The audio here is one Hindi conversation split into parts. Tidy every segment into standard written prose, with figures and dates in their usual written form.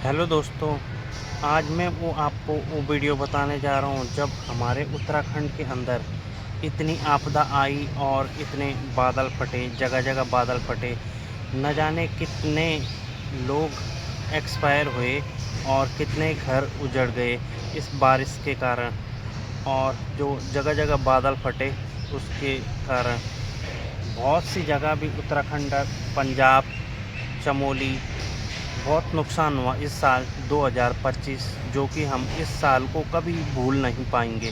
हेलो दोस्तों। आज मैं आपको वो वीडियो बताने जा रहा हूँ जब हमारे उत्तराखंड के अंदर इतनी आपदा आई और इतने बादल फटे, जगह जगह बादल फटे। न जाने कितने लोग एक्सपायर हुए और कितने घर उजड़ गए इस बारिश के कारण। और जो जगह जगह बादल फटे उसके कारण बहुत सी जगह भी उत्तराखंड, पंजाब, चमोली बहुत नुकसान हुआ इस साल 2025, जो कि हम इस साल को कभी भूल नहीं पाएंगे।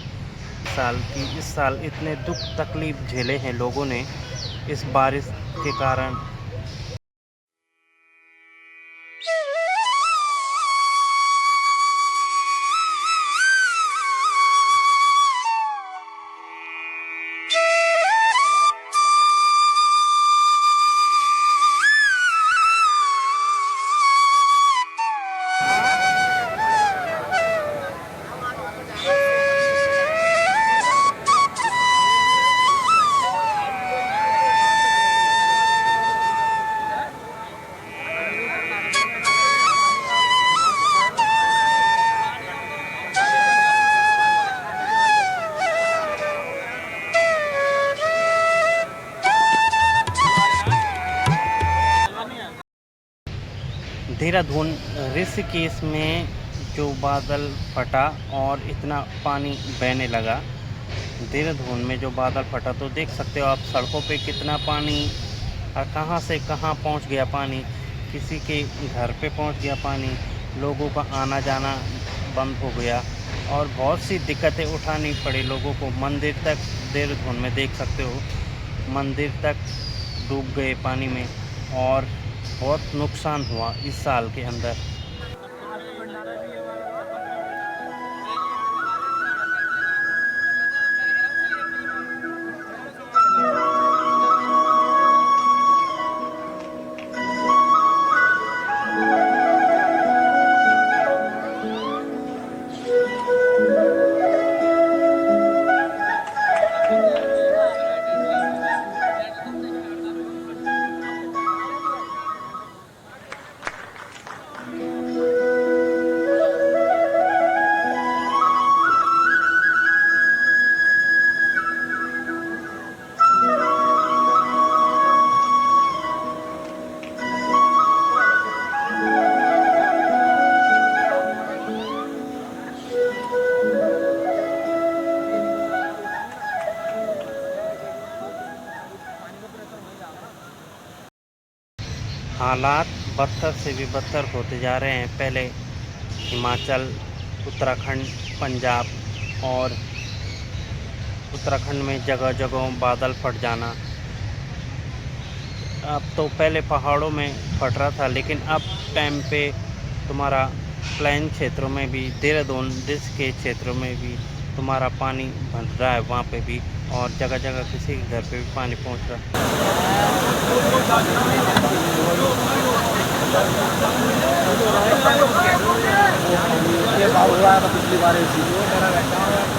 इस साल इतने दुख तकलीफ़ झेले हैं लोगों ने इस बारिश के कारण। देहरादून ऋषिकेश में जो बादल फटा और इतना पानी बहने लगा, देहरादून में जो बादल फटा तो देख सकते हो आप सड़कों पे कितना पानी और कहाँ से कहाँ पहुँच गया पानी। किसी के घर पे पहुँच गया पानी, लोगों का आना जाना बंद हो गया और बहुत सी दिक्कतें उठानी पड़ी लोगों को। मंदिर तक देहरादून में देख सकते हो, मंदिर तक डूब गए पानी में और बहुत नुकसान हुआ इस साल के अंदर। हालात बदतर से भी बदतर होते जा रहे हैं। पहले हिमाचल, उत्तराखंड, पंजाब और उत्तराखंड में जगह जगह बादल फट जाना। अब तो पहले पहाड़ों में फट रहा था, लेकिन अब टाइम पे तुम्हारा प्लेन क्षेत्रों में भी, देहरादून डिस्ट्रिक्ट के क्षेत्रों में भी तुम्हारा पानी भर रहा है वहाँ पे भी, और जगह जगह किसी के घर पे भी पानी पहुँच रहा है।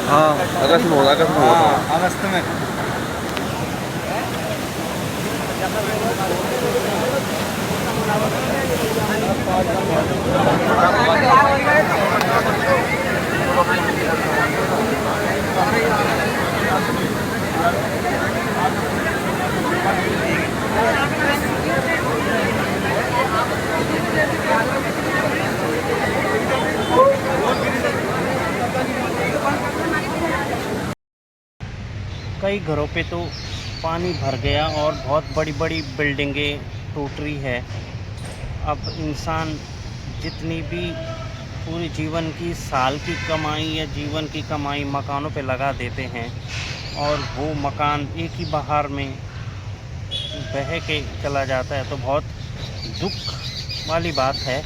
हाँ, अगस्त में होगा, अगस्त में होगा। अगस्त में। कई घरों पे तो पानी भर गया और बहुत बड़ी बड़ी बिल्डिंगें टूट रही है। अब इंसान जितनी भी पूरी जीवन की साल की कमाई या जीवन की कमाई मकानों पे लगा देते हैं और वो मकान एक ही बहार में बह के चला जाता है, तो बहुत दुख वाली बात है।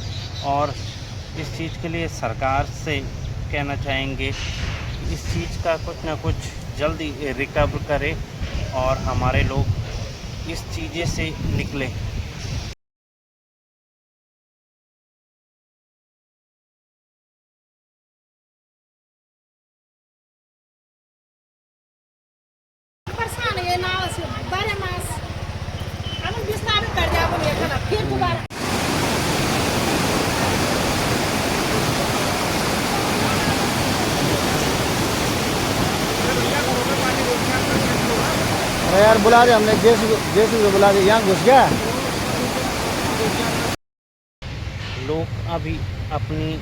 और इस चीज़ के लिए सरकार से कहना चाहेंगे कि इस चीज़ का कुछ ना कुछ जल्दी रिकवर करे और हमारे लोग इस चीज़ें से निकले। परेशान है ना बारह मास हम विस्तार कर जाओ फिर दोबारा बार बुला रहे हमने, जेसीबी को बुला के यहाँ घुस गया। लोग अभी अपनी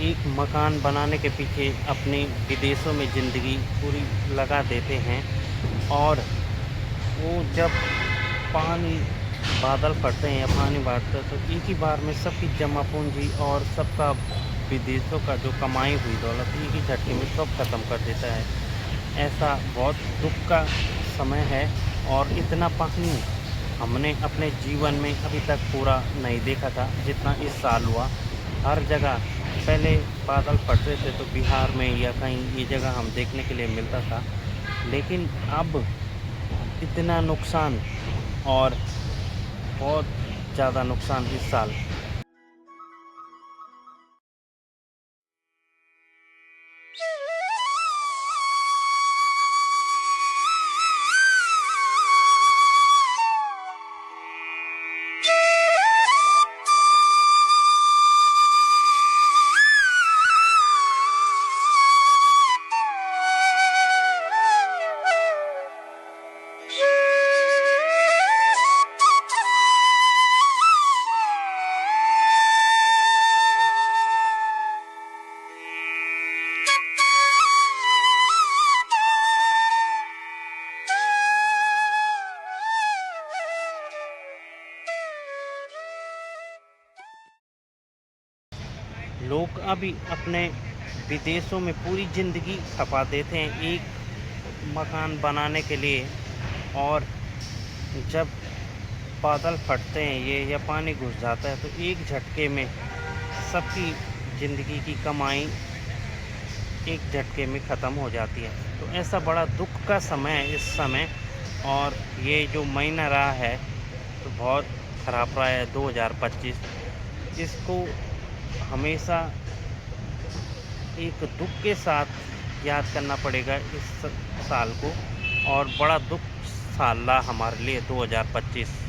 एक मकान बनाने के पीछे अपने विदेशों में ज़िंदगी पूरी लगा देते हैं, और वो जब पानी बादल फटते हैं या पानी बढ़ता है तो एक ही बार में सबकी जमा पूंजी और सबका विदेशों का जो कमाई हुई दौलत एक ही झटके में सब खत्म कर देता है। ऐसा बहुत दुख का समय है, और इतना पानी हमने अपने जीवन में अभी तक पूरा नहीं देखा था जितना इस साल हुआ। हर जगह पहले बादल फटते थे तो बिहार में या कहीं ये जगह हम देखने के लिए मिलता था, लेकिन अब इतना नुकसान और बहुत ज़्यादा नुकसान इस साल। लोग अभी अपने विदेशों में पूरी ज़िंदगी खपा देते हैं एक मकान बनाने के लिए, और जब बादल फटते हैं ये या पानी घुस जाता है तो एक झटके में सबकी ज़िंदगी की कमाई एक झटके में ख़त्म हो जाती है। तो ऐसा बड़ा दुख का समय है इस समय, और ये जो महीना रहा है तो बहुत ख़राब रहा है 2025। इसको हमेशा एक दुख के साथ याद करना पड़ेगा इस साल को, और बड़ा दुख साल रहा हमारे लिए 2025।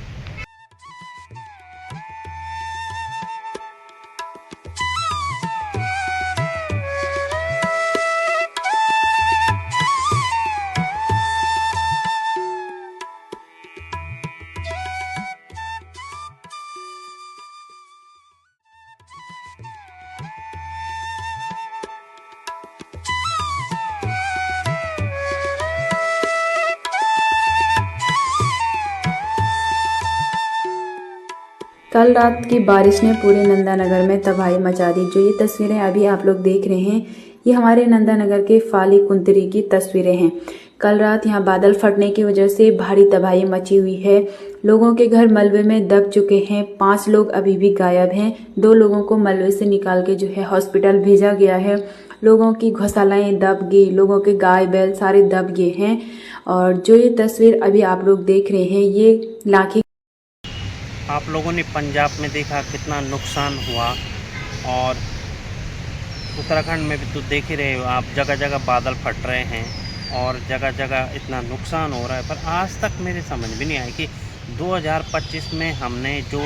कल रात की बारिश ने पूरे नंदानगर में तबाही मचा दी। जो ये तस्वीरें अभी आप लोग देख रहे हैं, ये हमारे नंदानगर के फाली कुंतरी की तस्वीरें हैं। कल रात यहाँ बादल फटने की वजह से भारी तबाही मची हुई है। लोगों के घर मलबे में दब चुके हैं। 5 लोग अभी भी गायब हैं। 2 लोगों को मलबे से निकाल के जो है हॉस्पिटल भेजा गया है। लोगों की घोसालाएं दब गई, लोगों के गाय बैल सारे दब गए हैं। और जो ये तस्वीर अभी आप लोग देख रहे हैं, ये लाखी। आप लोगों ने पंजाब में देखा कितना नुकसान हुआ, और उत्तराखंड में भी तो देख ही रहे हो आप, जगह जगह बादल फट रहे हैं और जगह जगह इतना नुकसान हो रहा है। पर आज तक मेरे समझ भी नहीं आया कि 2025 में हमने जो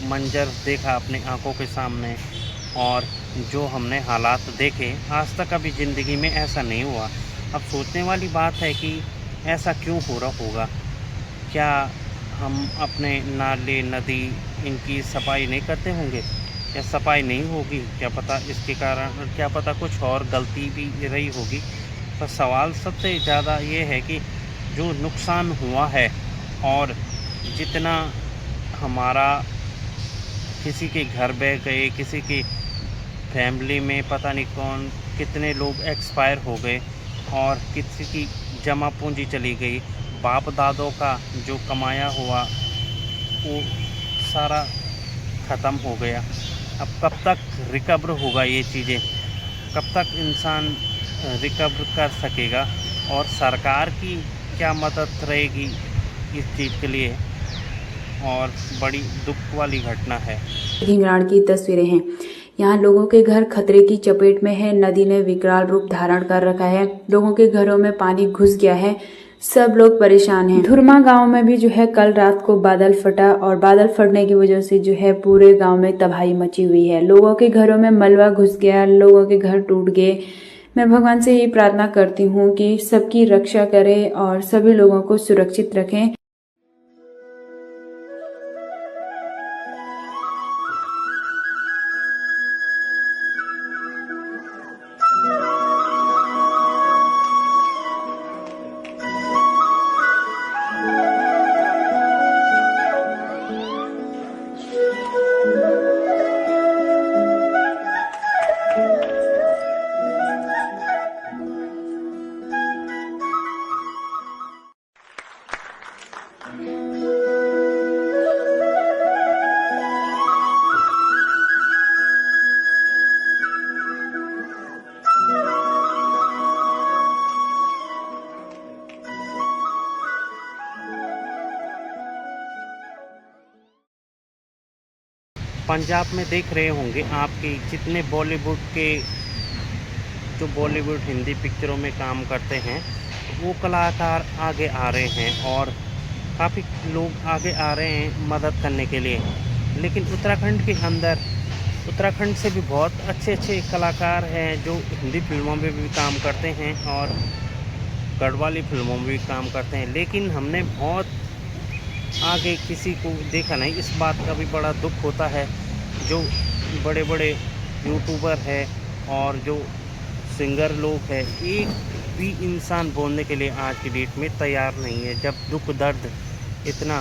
मंजर देखा अपने आंखों के सामने और जो हमने हालात देखे, आज तक अभी ज़िंदगी में ऐसा नहीं हुआ। अब सोचने वाली बात है कि ऐसा क्यों हो रहा होगा। क्या हम अपने नाले नदी इनकी सफाई नहीं करते होंगे, या सफाई नहीं होगी, क्या पता इसके कारण, क्या पता कुछ और गलती भी रही होगी। पर सवाल सबसे ज़्यादा ये है कि जो नुकसान हुआ है, और जितना हमारा किसी के घर बह गए, किसी की फैमिली में पता नहीं कौन कितने लोग एक्सपायर हो गए, और किसी की जमा पूंजी चली गई, बाप दादों का जो कमाया हुआ वो सारा ख़त्म हो गया। अब कब तक रिकवर होगा ये चीज़ें, कब तक इंसान रिकवर कर सकेगा, और सरकार की क्या मदद रहेगी इस चीज़ के लिए। और बड़ी दुख वाली घटना है। ढिंगराण की तस्वीरें हैं। यहाँ लोगों के घर खतरे की चपेट में है। नदी ने विकराल रूप धारण कर रखा है। लोगों के घरों में पानी घुस गया है। सब लोग परेशान हैं। धुरमा गांव में भी जो है कल रात को बादल फटा, और बादल फटने की वजह से जो है पूरे गांव में तबाही मची हुई है। लोगों के घरों में मलबा घुस गया, लोगों के घर टूट गए, मैं भगवान से यही प्रार्थना करती हूँ कि सबकी रक्षा करे और सभी लोगों को सुरक्षित रखें। पंजाब में देख रहे होंगे आपके जितने बॉलीवुड के जो बॉलीवुड हिंदी पिक्चरों में काम करते हैं वो कलाकार आगे आ रहे हैं और काफ़ी लोग आगे आ रहे हैं मदद करने के लिए। लेकिन उत्तराखंड के अंदर उत्तराखंड से भी बहुत अच्छे अच्छे कलाकार हैं जो हिंदी फिल्मों में भी काम करते हैं और गढ़वाली फिल्मों में भी काम करते हैं, लेकिन हमने बहुत आगे किसी को देखा नहीं। इस बात का भी बड़ा दुख होता है जो बड़े बड़े यूट्यूबर है और जो सिंगर लोग हैं, एक भी इंसान बोलने के लिए आज की डेट में तैयार नहीं है। जब दुख दर्द इतना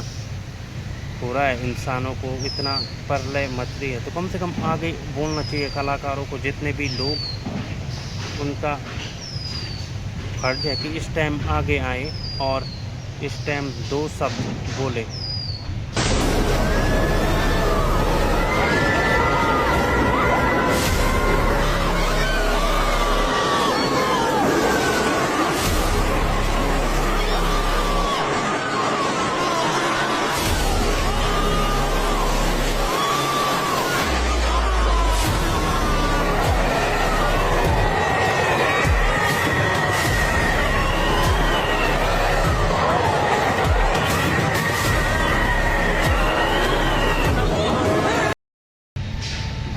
हो रहा है, इंसानों को इतना प्रलय मच रही है, तो कम से कम आगे बोलना चाहिए कलाकारों को। जितने भी लोग उनका फर्ज है कि इस टाइम आगे आए और इस टाइम दो शब्द बोले।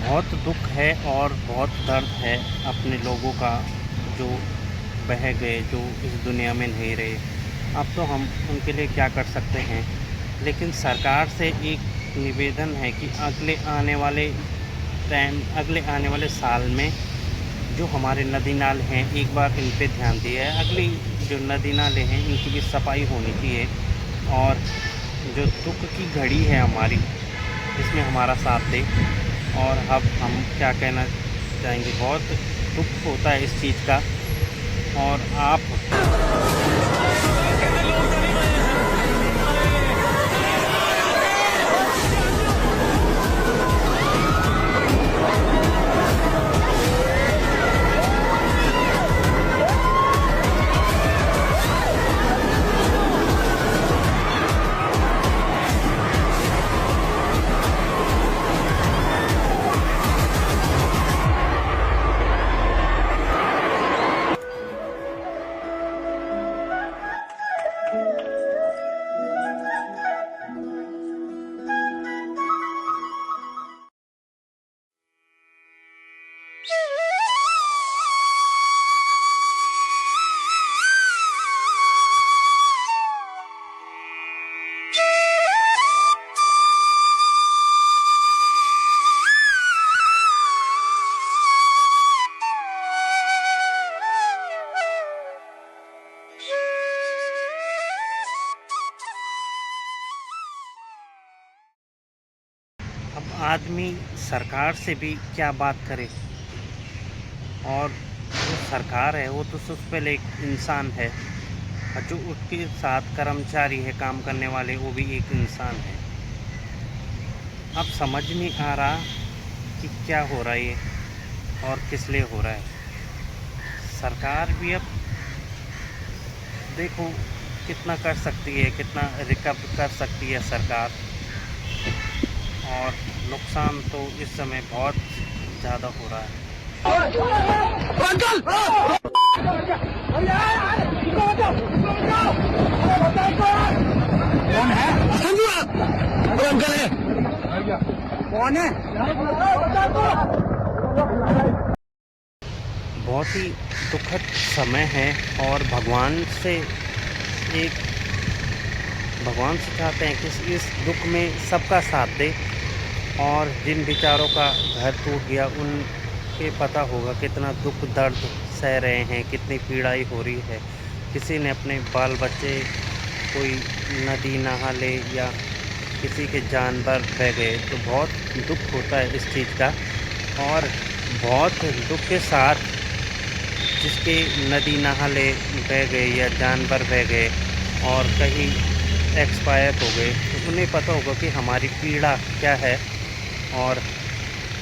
बहुत दुख है और बहुत दर्द है अपने लोगों का जो बह गए, जो इस दुनिया में नहीं रहे। अब तो हम उनके लिए क्या कर सकते हैं, लेकिन सरकार से एक निवेदन है कि अगले आने वाले साल में जो हमारे नदी नाले हैं एक बार इन पे ध्यान दिया है। अगली जो नदी नाले हैं इनकी भी सफाई होनी चाहिए और जो दुख की घड़ी है हमारी, इसमें हमारा साथ दे। और अब हम क्या कहना चाहेंगे, बहुत दुख होता है इस चीज़ का। और आप अब आदमी सरकार से भी क्या बात करे, और जो सरकार है वो तो सबसे पहले एक इंसान है और जो उसके साथ कर्मचारी है काम करने वाले वो भी एक इंसान है। अब समझ नहीं आ रहा कि क्या हो रहा है ये और किस लिए हो रहा है। सरकार भी अब देखो कितना कर सकती है, कितना रिकवर कर सकती है सरकार, और नुकसान तो इस समय बहुत ज़्यादा हो रहा है। बहुत ही दुखद समय है और भगवान से चाहते हैं कि इस दुख में सबका साथ दे। और जिन बेचारों का घर टूट गया उनके पता होगा कितना दुख दर्द सह रहे हैं, कितनी पीड़ाई हो रही है। किसी ने अपने बाल बच्चे कोई नदी नहा ले या किसी के जानवर बह गए तो बहुत दुख होता है इस चीज़ का। और बहुत दुख के साथ जिसके नदी नहा ले बह गए या जानवर बह गए और कहीं एक्सपायर हो गए तो उन्हें पता होगा कि हमारी पीड़ा क्या है। और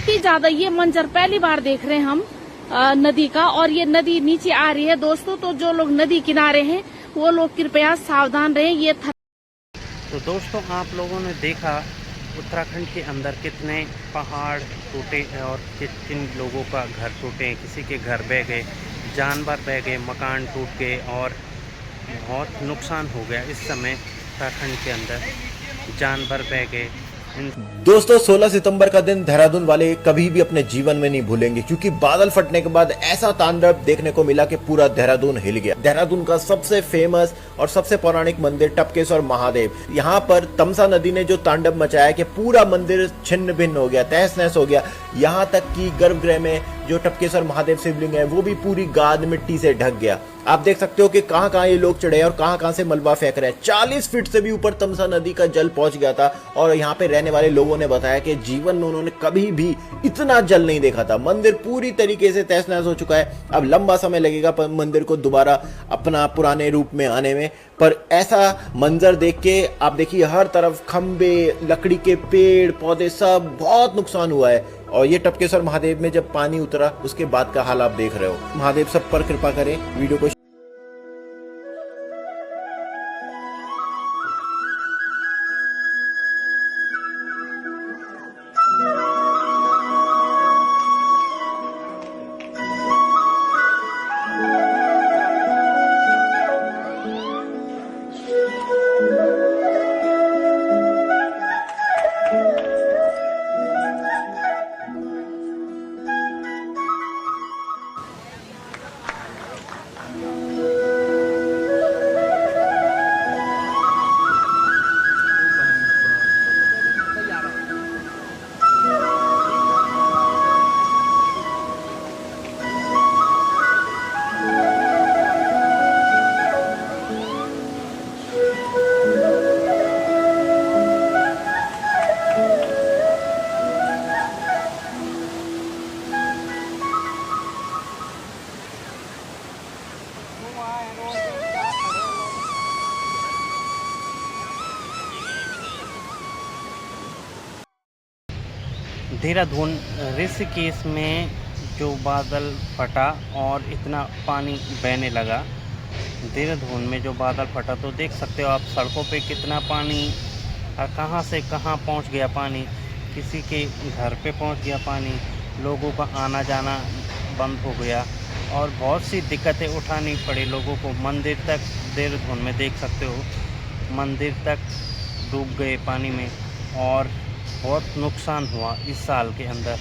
ज़्यादा ये मंजर पहली बार देख रहे हैं हम नदी का, और ये नदी नीचे आ रही है दोस्तों। तो जो लोग नदी किनारे हैं वो लोग कृपया सावधान रहें। ये तो दोस्तों आप लोगों ने देखा उत्तराखंड के अंदर कितने पहाड़ टूटे और किन लोगों का घर टूटे हैं, किसी के घर बह गए, जानवर बह गए, मकान टूट गए और बहुत नुकसान हो गया। इस समय उत्तराखंड के अंदर जानवर बह गए। दोस्तों 16 सितंबर का दिन देहरादून वाले कभी भी अपने जीवन में नहीं भूलेंगे, क्योंकि बादल फटने के बाद ऐसा तांडव देखने को मिला कि पूरा देहरादून हिल गया। देहरादून का सबसे फेमस और सबसे पौराणिक मंदिर टपकेश्वर महादेव, यहाँ पर तमसा नदी ने जो तांडव मचाया कि पूरा मंदिर छिन्न भिन्न हो गया, तहस नहस हो गया। यहाँ तक कि गर्भगृह में जो टपकेश्वर महादेव शिवलिंग है वो भी पूरी गाद मिट्टी से ढक गया। आप देख सकते हो कि कहां कहां ये लोग चढ़े और कहां कहां से मलबा फेंक रहे हैं। 40 फीट से भी ऊपर तमसा नदी का जल पहुंच गया था और यहाँ पे रहने वाले लोगों ने बताया कि जीवन में उन्होंने कभी भी इतना जल नहीं देखा था। मंदिर पूरी तरीके से तहस नहस हो चुका है। अब लंबा समय लगेगा मंदिर को दोबारा अपना पुराने रूप में आने में, पर ऐसा मंजर देख के आप देखिए हर तरफ खंबे, लकड़ी के पेड़ पौधे सब बहुत नुकसान हुआ है। और ये टपकेश्वर महादेव में जब पानी उतरा उसके बाद का हाल आप देख रहे हो। महादेव सब पर कृपा करें। वीडियो को देहरादून ऋषिकेश में जो बादल फटा और इतना पानी बहने लगा, देहरादून में जो बादल फटा तो देख सकते हो आप सड़कों पे कितना पानी कहाँ से कहाँ पहुँच गया पानी। किसी के घर पे पहुँच गया पानी, लोगों का आना जाना बंद हो गया और बहुत सी दिक्कतें उठानी पड़ी लोगों को। मंदिर तक देहरादून में देख सकते हो, मंदिर तक डूब गए पानी में और बहुत नुकसान हुआ इस साल के अंदर।